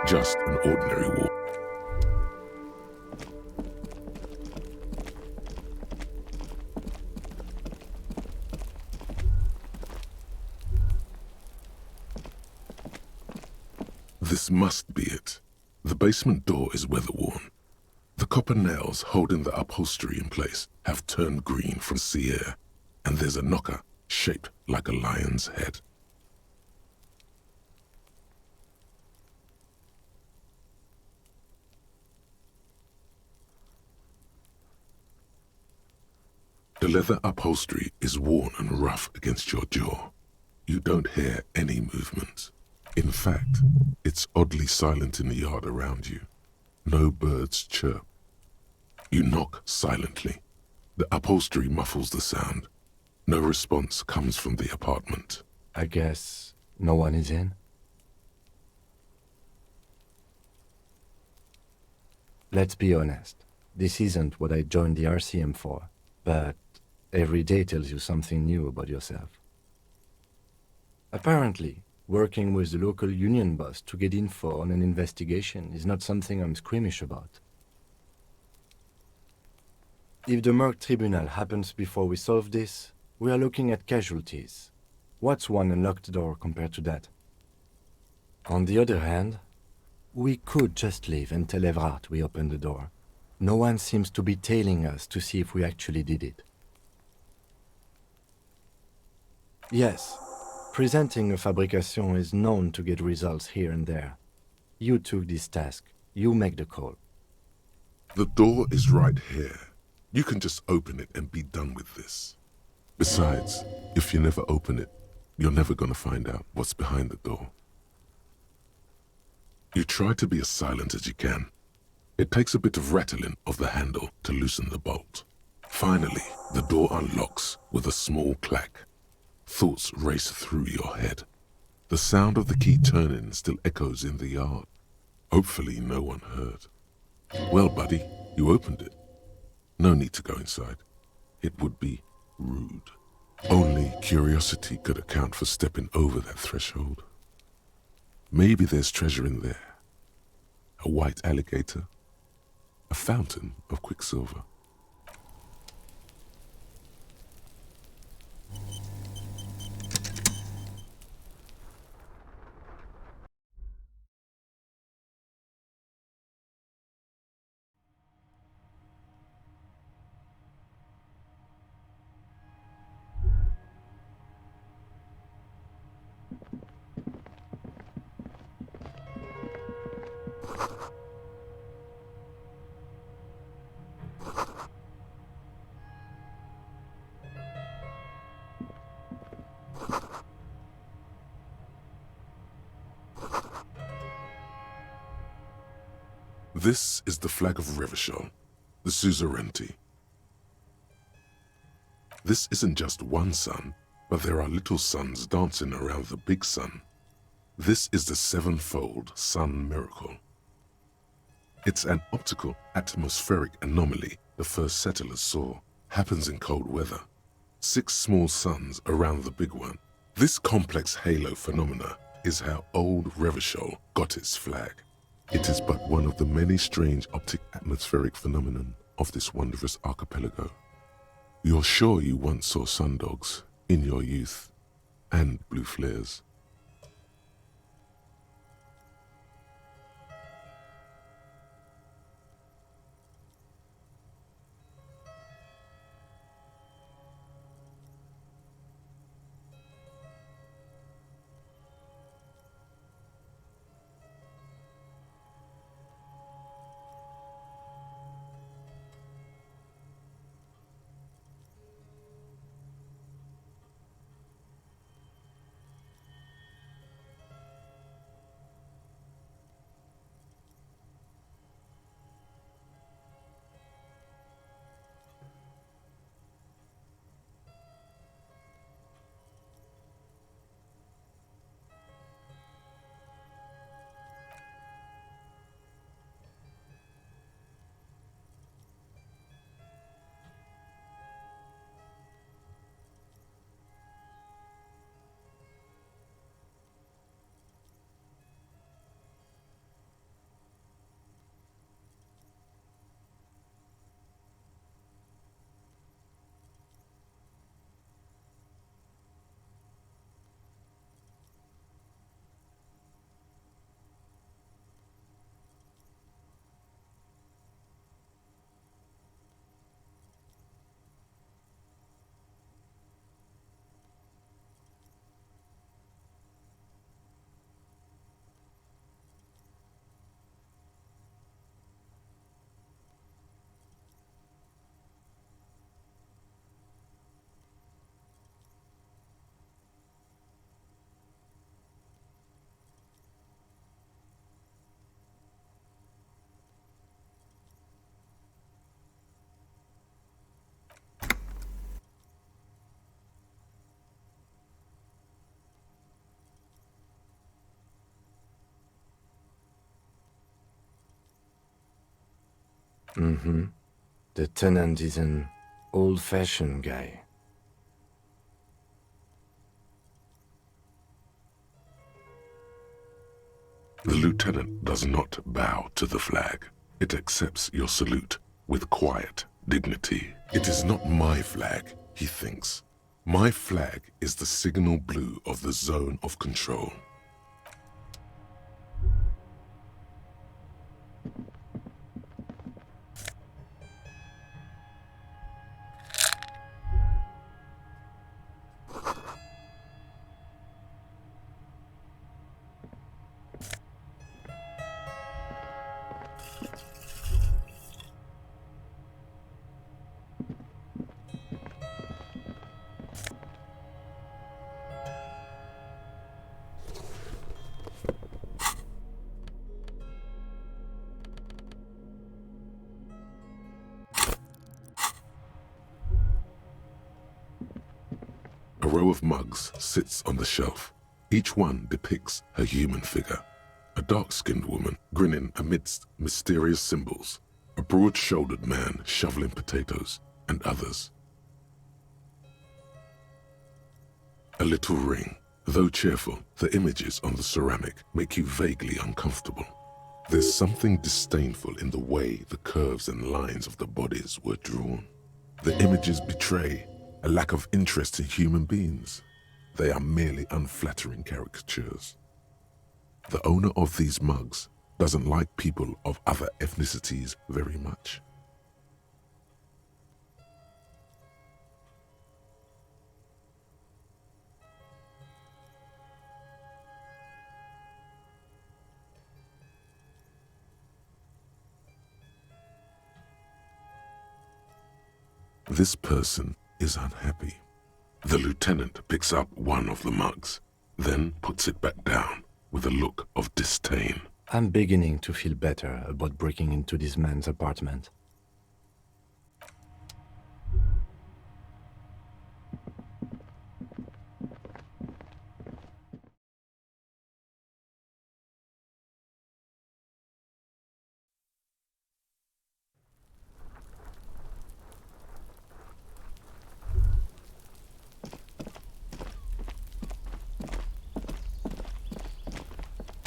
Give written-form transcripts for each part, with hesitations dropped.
Just an ordinary wall. This must be it. The basement door is weather-worn. The copper nails holding the upholstery in place have turned green from sea air, and there's a knocker shaped like a lion's head. The leather upholstery is worn and rough against your jaw. You don't hear any movement. In fact, it's oddly silent in the yard around you. No birds chirp. You knock silently. The upholstery muffles the sound. No response comes from the apartment. I guess no one is in? Let's be honest. This isn't what I joined the Elysium for, but every day tells you something new about yourself. Apparently, working with the local union boss to get info on an investigation is not something I'm squeamish about. If the Merc Tribunal happens before we solve this, we are looking at casualties. What's one unlocked door compared to that? On the other hand, we could just leave and tell Evrart we opened the door. No one seems to be tailing us to see if we actually did it. Yes, presenting a fabrication is known to get results here and there. You took this task. You make the call. The door is right here. You can just open it and be done with this. Besides, if you never open it, you're never gonna find out what's behind the door. You try to be as silent as you can. It takes a bit of rattling of the handle to loosen the bolt. Finally, the door unlocks with a small clack. Thoughts race through your head. The sound of the key turning still echoes in the yard. Hopefully no one heard. Well, buddy, you opened it. No need to go inside. It would be rude. Only curiosity could account for stepping over that threshold. Maybe there's treasure in there. A white alligator. A fountain of quicksilver. This is the flag of Revachol, the suzerainty. This isn't just one sun, but there are little suns dancing around the big sun. This is the sevenfold sun miracle. It's an optical atmospheric anomaly the first settlers saw. Happens in cold weather. 6 small suns around the big one. This complex halo phenomena is how old Revachol got its flag. It is but one of the many strange optic atmospheric phenomenon of this wondrous archipelago. You're sure you once saw sundogs in your youth and blue flares. Mm-hmm. The tenant is an old-fashioned guy. The lieutenant does not bow to the flag. It accepts your salute with quiet dignity. It is not my flag, he thinks. My flag is the signal blue of the zone of control. A row of mugs sits on the shelf. Each one depicts a human figure. A dark-skinned woman grinning amidst mysterious symbols. A broad-shouldered man shoveling potatoes, and others. A little ring. Though cheerful, the images on the ceramic make you vaguely uncomfortable. There's something disdainful in the way the curves and lines of the bodies were drawn. The images betray a lack of interest in human beings. They are merely unflattering caricatures. The owner of these mugs doesn't like people of other ethnicities very much. This person is unhappy. The lieutenant picks up one of the mugs, then puts it back down with a look of disdain. I'm beginning to feel better about breaking into this man's apartment.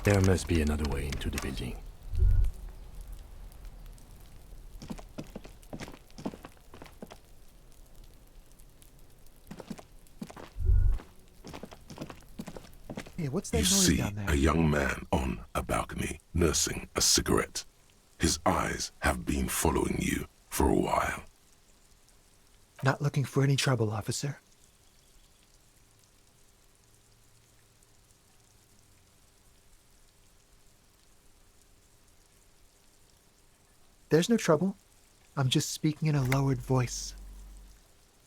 There must be another way into the building. Hey, what's that You noise see down there? a young man on a balcony nursing a cigarette. His eyes have been following you for a while. Not looking for any trouble, officer. There's no trouble. I'm just speaking in a lowered voice.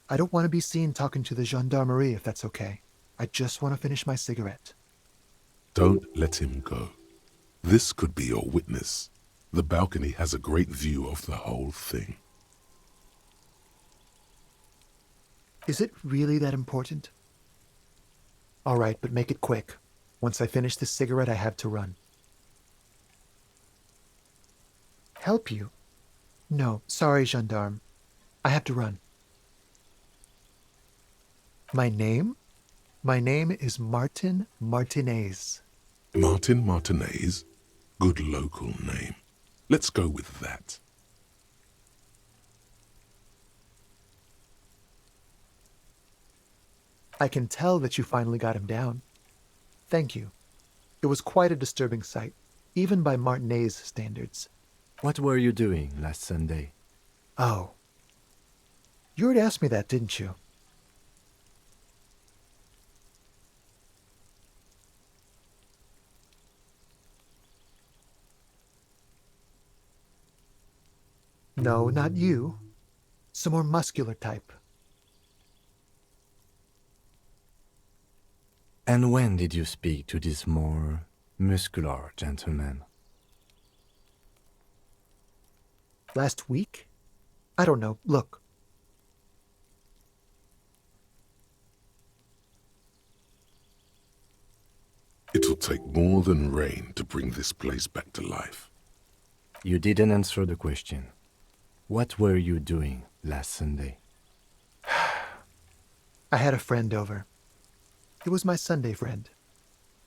I don't want to be seen talking to the gendarmerie if that's okay. I just want to finish my cigarette. Don't let him go. This could be your witness. The balcony has a great view of the whole thing. Is it really that important? All right, but make it quick. Once I finish this cigarette, I have to run. Help you? No, sorry, gendarme. I have to run. My name? My name is Martin Martinez. Martin Martinez? Good local name. Let's go with that. I can tell that you finally got him down. Thank you. It was quite a disturbing sight, even by Martinez standards. What were you doing last Sunday? Oh. You already asked me that, didn't you? No, not you. Some more muscular type. And when did you speak to this more muscular gentleman? Last week? I don't know. Look. It'll take more than rain to bring this place back to life. You didn't answer the question. What were you doing last Sunday? I had a friend over. It was my Sunday friend.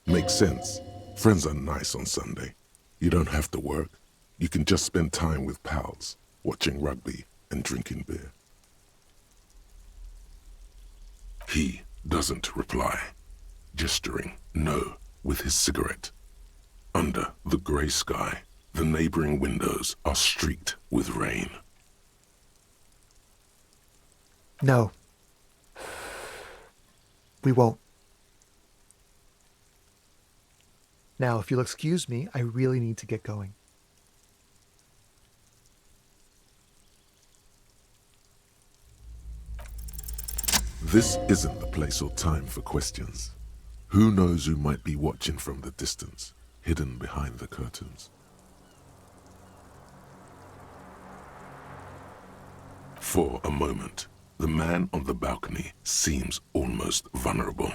Makes sense. Friends are nice on Sunday. You don't have to work. You can just spend time with pals, watching rugby and drinking beer. He doesn't reply, gesturing no with his cigarette. Under the grey sky, the neighboring windows are streaked with rain. No. We won't. Now, if you'll excuse me, I really need to get going. This isn't the place or time for questions. Who knows who might be watching from the distance, hidden behind the curtains? For a moment, the man on the balcony seems almost vulnerable.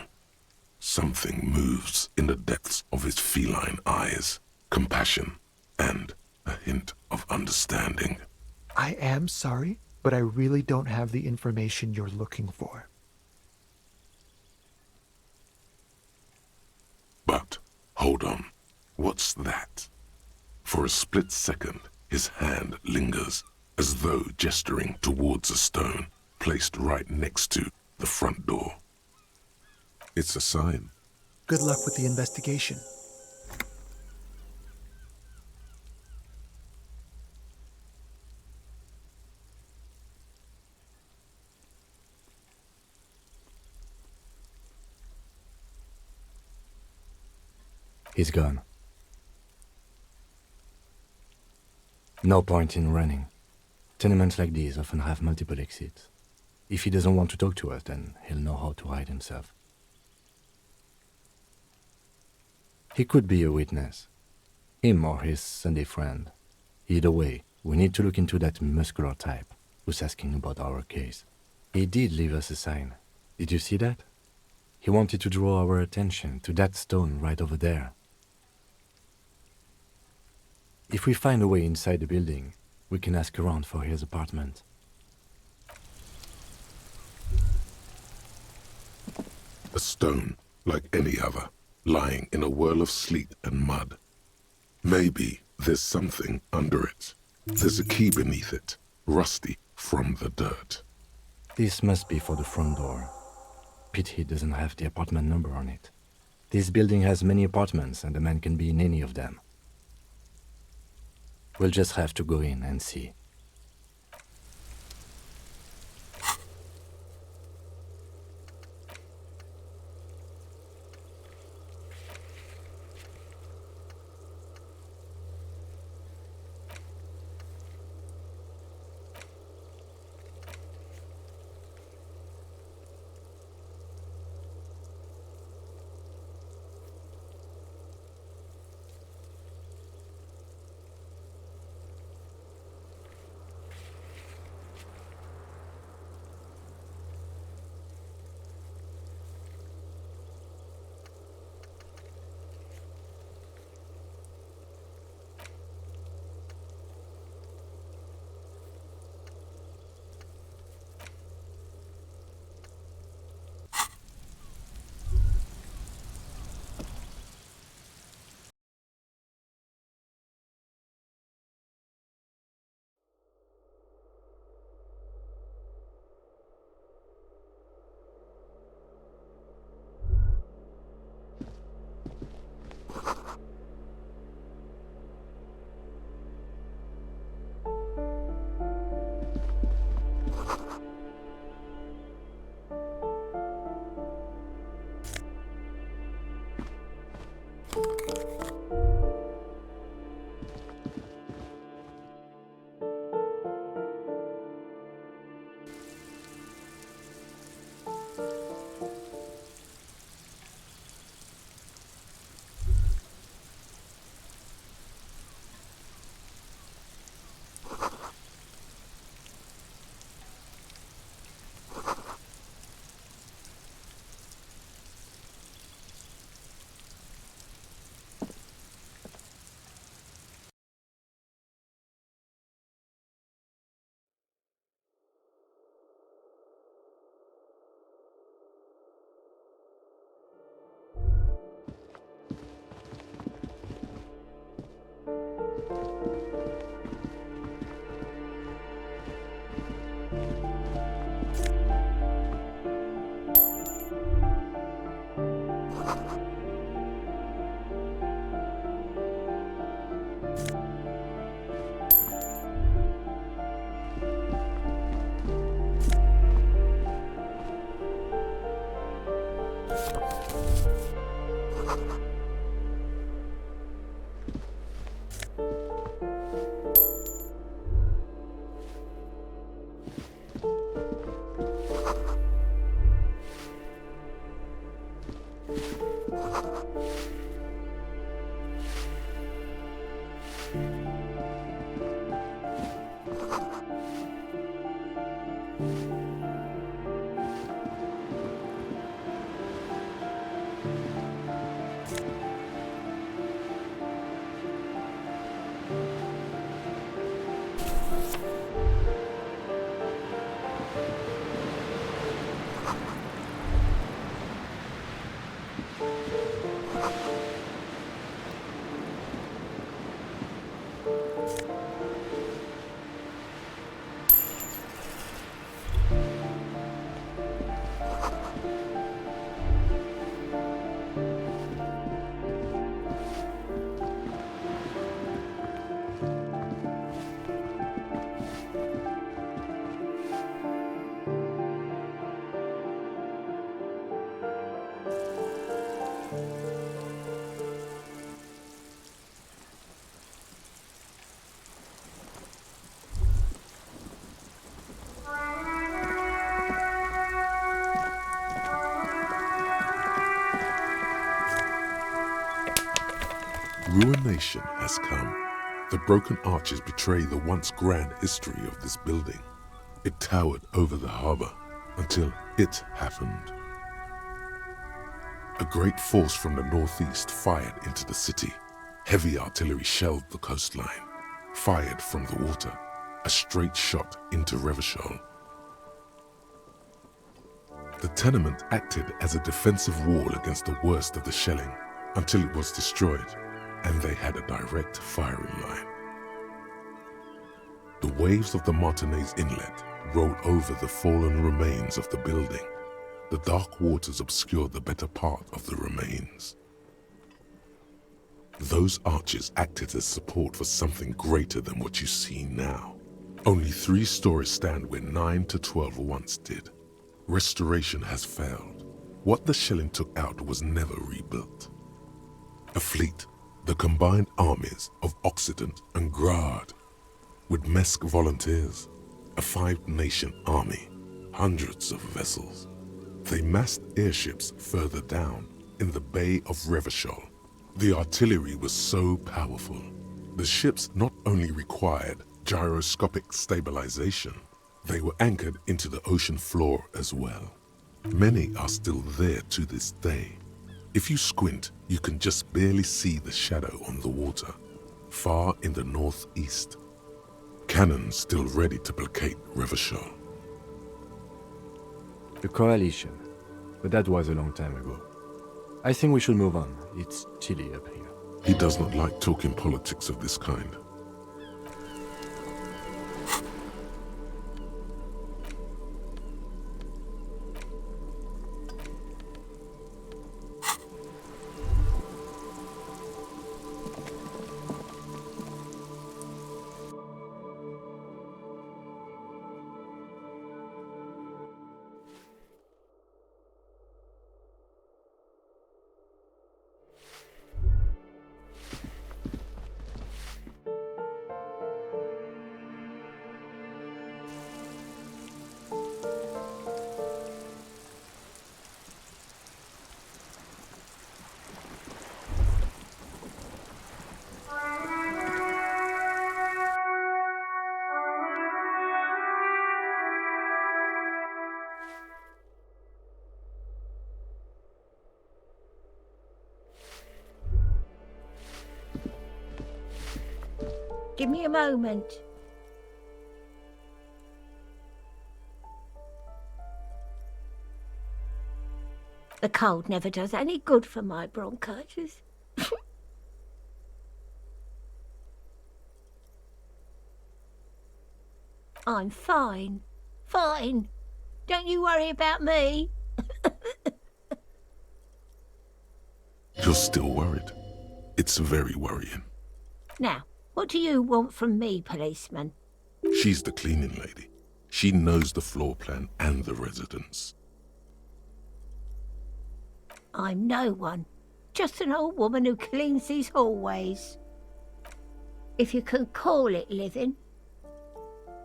Something moves in the depths of his feline eyes, compassion and a hint of understanding. I am sorry, but I really don't have the information you're looking for. But, hold on, what's that? For a split second, his hand lingers, as though gesturing towards a stone placed right next to the front door. It's a sign. Good luck with the investigation. He's gone. No point in running. Tenements like these often have multiple exits. If he doesn't want to talk to us, then he'll know how to hide himself. He could be a witness. Him or his Sunday friend. Either way, we need to look into that muscular type who's asking about our case. He did leave us a sign. Did you see that? He wanted to draw our attention to that stone right over there. If we find a way inside the building, we can ask around for his apartment. A stone, like any other, lying in a whirl of sleet and mud. Maybe there's something under it. There's a key beneath it, rusty from the dirt. This must be for the front door. Pity he doesn't have the apartment number on it. This building has many apartments and the man can be in any of them. We'll just have to go in and see. Ruination has come. The broken arches betray the once grand history of this building. It towered over the harbor until it happened. A great force from the northeast fired into the city. Heavy artillery shelled the coastline, fired from the water, a straight shot into Revachol. The tenement acted as a defensive wall against the worst of the shelling until it was destroyed, and they had a direct firing line. The waves of the Martinez Inlet rolled over the fallen remains of the building. The dark waters obscured the better part of the remains. Those arches acted as support for something greater than what you see now. Only 3 stories stand where 9 to 12 once did. Restoration has failed. What the shelling took out was never rebuilt. A fleet, the combined armies of Occident and Grad, with Mesk volunteers, a 5-nation army, hundreds of vessels. They massed airships further down in the Bay of Revachol. The artillery was so powerful. The ships not only required gyroscopic stabilization, they were anchored into the ocean floor as well. Many are still there to this day. If you squint, you can just barely see the shadow on the water, far in the northeast. Cannons still ready to placate Revachol. The coalition, but that was a long time ago. I think we should move on. It's chilly up here. He does not like talking politics of this kind. Give me a moment. The cold never does any good for my bronchitis. I'm fine. Fine. Don't you worry about me. You're still worried. It's very worrying. Now, what do you want from me, policeman? She's the cleaning lady. She knows the floor plan and the residence. I'm no one. Just an old woman who cleans these hallways. If you can call it living.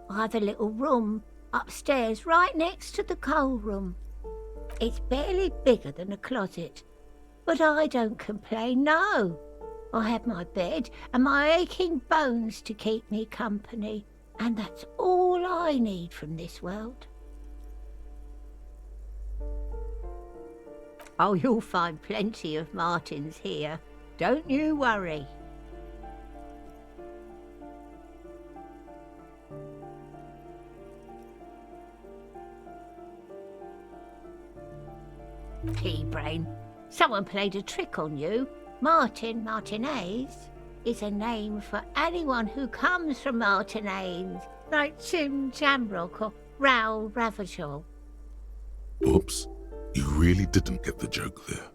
I have a little room upstairs right next to the coal room. It's barely bigger than a closet. But I don't complain, no. I have my bed and my aching bones to keep me company. And that's all I need from this world. Oh, you'll find plenty of martins here. Don't you worry. Pea-brain, someone played a trick on you. Martinaise is a name for anyone who comes from Martinaise, like Tim Jamrock or Raoul Ravachol. Oops, you really didn't get the joke there.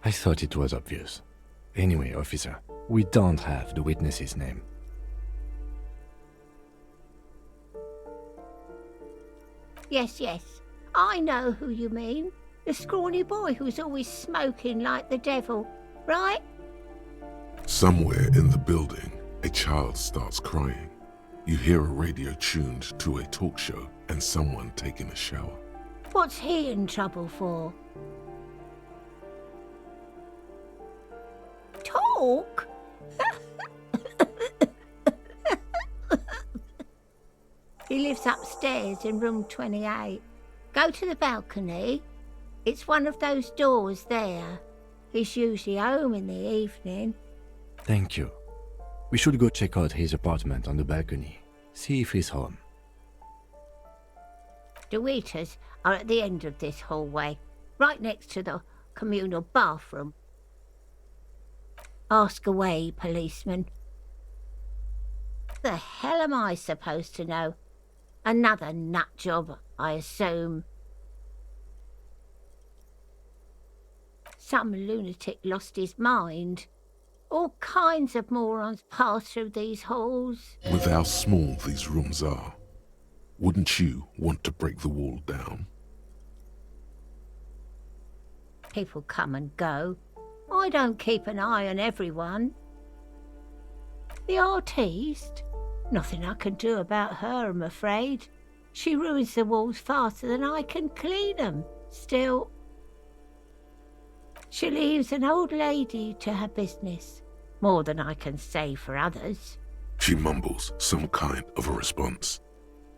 I thought it was obvious. Anyway, officer, we don't have the witness's name. Yes, I know who you mean. The scrawny boy who's always smoking like the devil, right? Somewhere in the building, a child starts crying. You hear a radio tuned to a talk show and someone taking a shower. What's he in trouble for? Talk? He lives upstairs in room 28. Go to the balcony. It's one of those doors there. He's usually home in the evening. Thank you. We should go check out his apartment on the balcony, see if he's home. The waiters are at the end of this hallway, right next to the communal bathroom. Ask away, policeman. The hell am I supposed to know? Another nut job, I assume. Some lunatic lost his mind. All kinds of morons pass through these halls. With how small these rooms are, wouldn't you want to break the wall down? People come and go. I don't keep an eye on everyone. The artiste? Nothing I can do about her, I'm afraid. She ruins the walls faster than I can clean them. Still, she leaves an old lady to her business. More than I can say for others. She mumbles some kind of a response,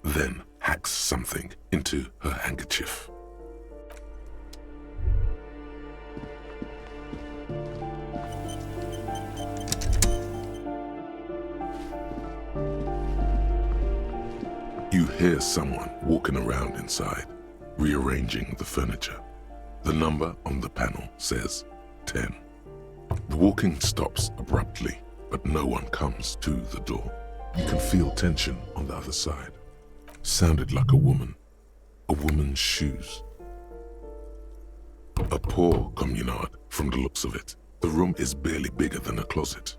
then hacks something into her handkerchief. You hear someone walking around inside, rearranging the furniture. The number on the panel says 10. The walking stops abruptly, but no one comes to the door. You can feel tension on the other side. Sounded like a woman's shoes. A poor communard from the looks of it. The room is barely bigger than a closet.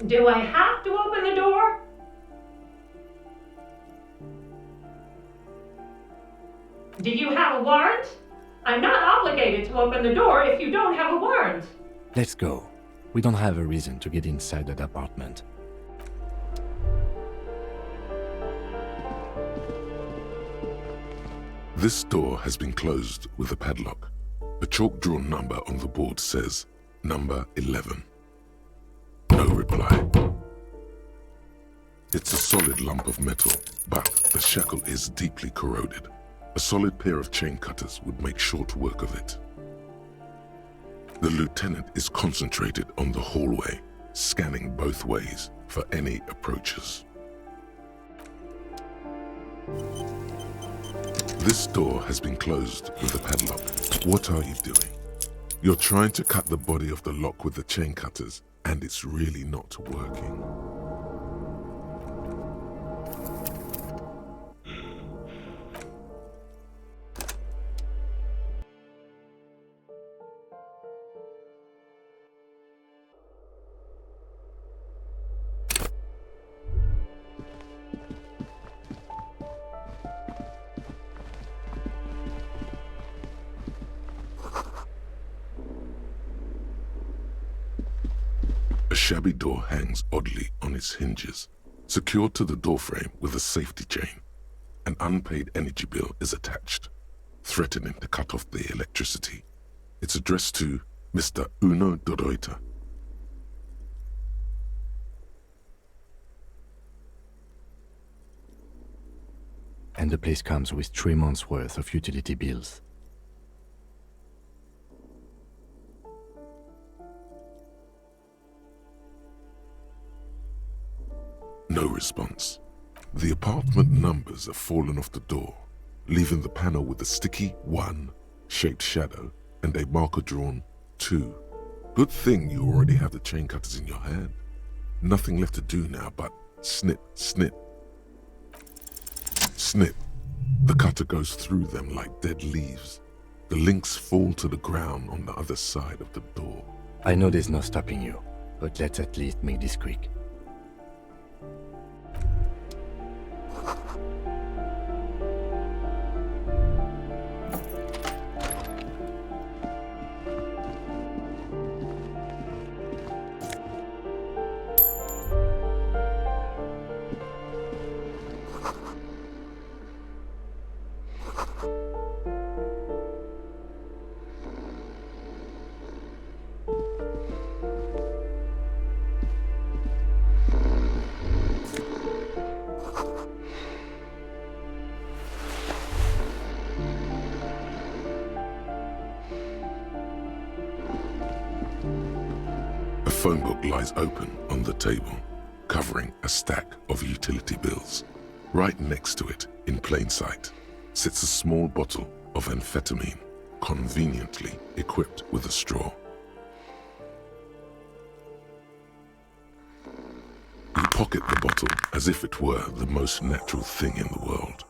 Do I have to open the door? Do you have a warrant? I'm not obligated to open the door if you don't have a warrant. Let's go. We don't have a reason to get inside that apartment. This door has been closed with a padlock. A chalk-drawn number on the board says, number 11. No reply. It's a solid lump of metal, but the shackle is deeply corroded. A solid pair of chain cutters would make short work of it. The lieutenant is concentrated on the hallway, scanning both ways for any approaches. This door has been closed with a padlock. What are you doing? You're trying to cut the body of the lock with the chain cutters, and it's really not working. A shabby door hangs oddly on its hinges, secured to the doorframe with a safety chain. An unpaid energy bill is attached, threatening to cut off the electricity. It's addressed to Mr. Uno Doroita. And the place comes with 3 months' worth of utility bills. No response. The apartment numbers have fallen off the door, leaving the panel with a sticky 1 shaped shadow and a marker drawn 2. Good thing you already have the chain cutters in your hand. Nothing left to do now but snip, snip. Snip. The cutter goes through them like dead leaves. The links fall to the ground on the other side of the door. I know there's no stopping you, but let's at least make this quick. phone book lies open on the table, covering a stack of utility bills. Right next to it, in plain sight, sits a small bottle of amphetamine, conveniently equipped with a straw. You pocket the bottle as if it were the most natural thing in the world.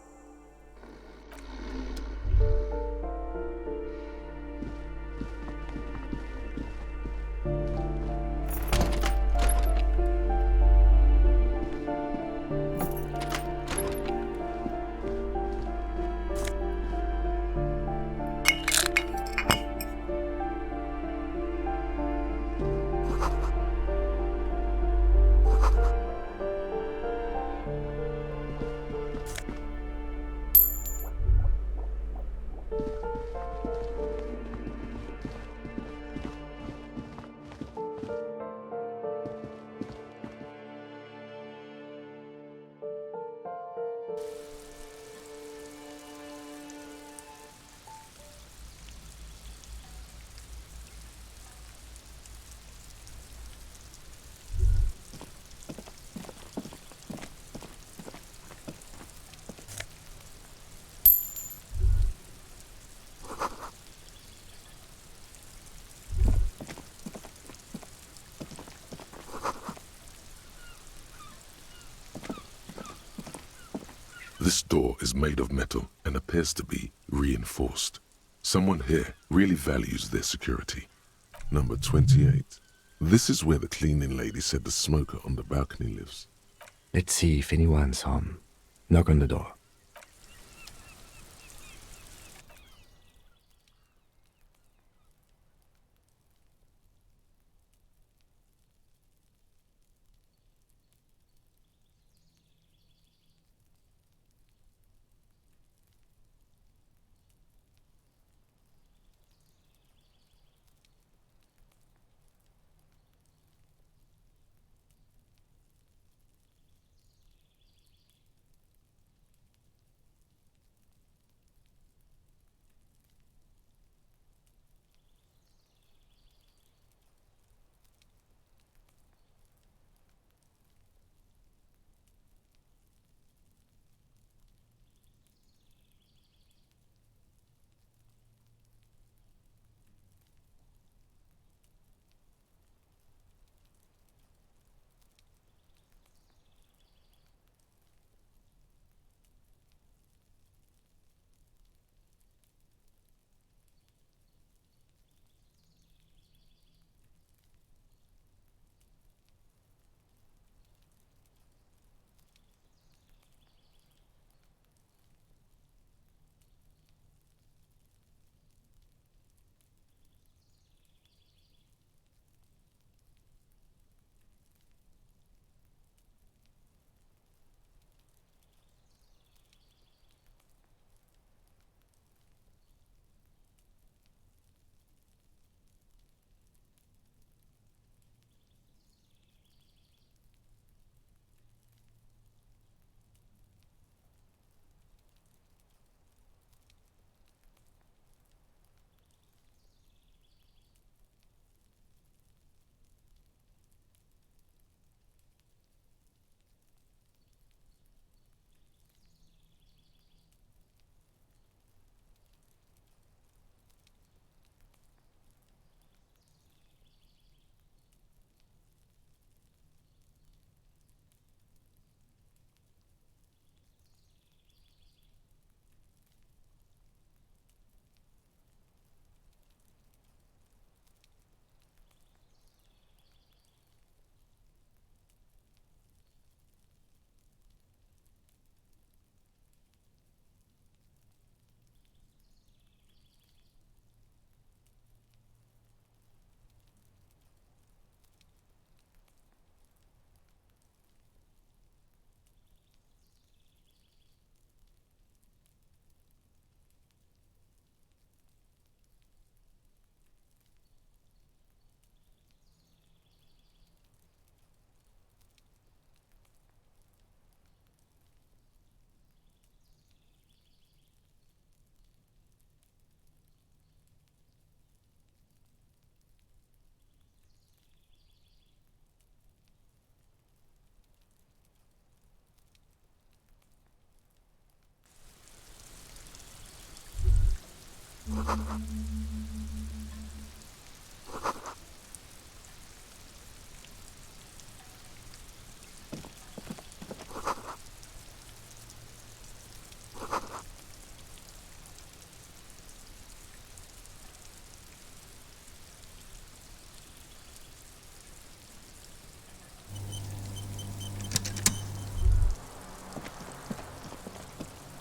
This door is made of metal and appears to be reinforced. Someone here really values their security. Number 28. This is where the cleaning lady said the smoker on the balcony lives. Let's see if anyone's home. Knock on the door.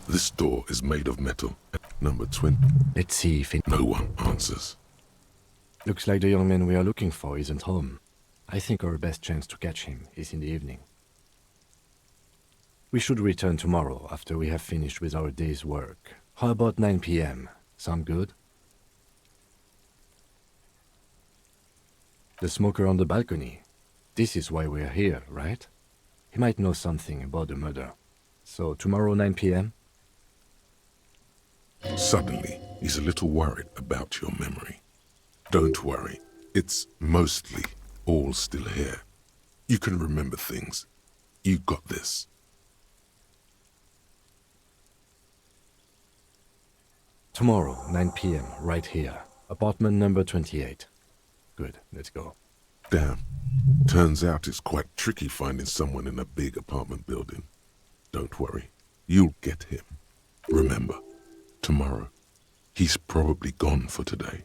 This door is made of metal. Number 20. Let's see if it... No one answers. Looks like the young man we are looking for isn't home. I think our best chance to catch him is in the evening. We should return tomorrow after we have finished with our day's work. How about 9 p.m.? Sound good? The smoker on the balcony. This is why we're here, right? He might know something about the murder. So tomorrow 9 p.m.? Suddenly, he's a little worried about your memory. Don't worry. It's mostly all still here. You can remember things. You got this. Tomorrow, 9 p.m., right here. Apartment number 28. Good, let's go. Damn. Turns out it's quite tricky finding someone in a big apartment building. Don't worry. You'll get him. Remember, tomorrow. He's probably gone for today.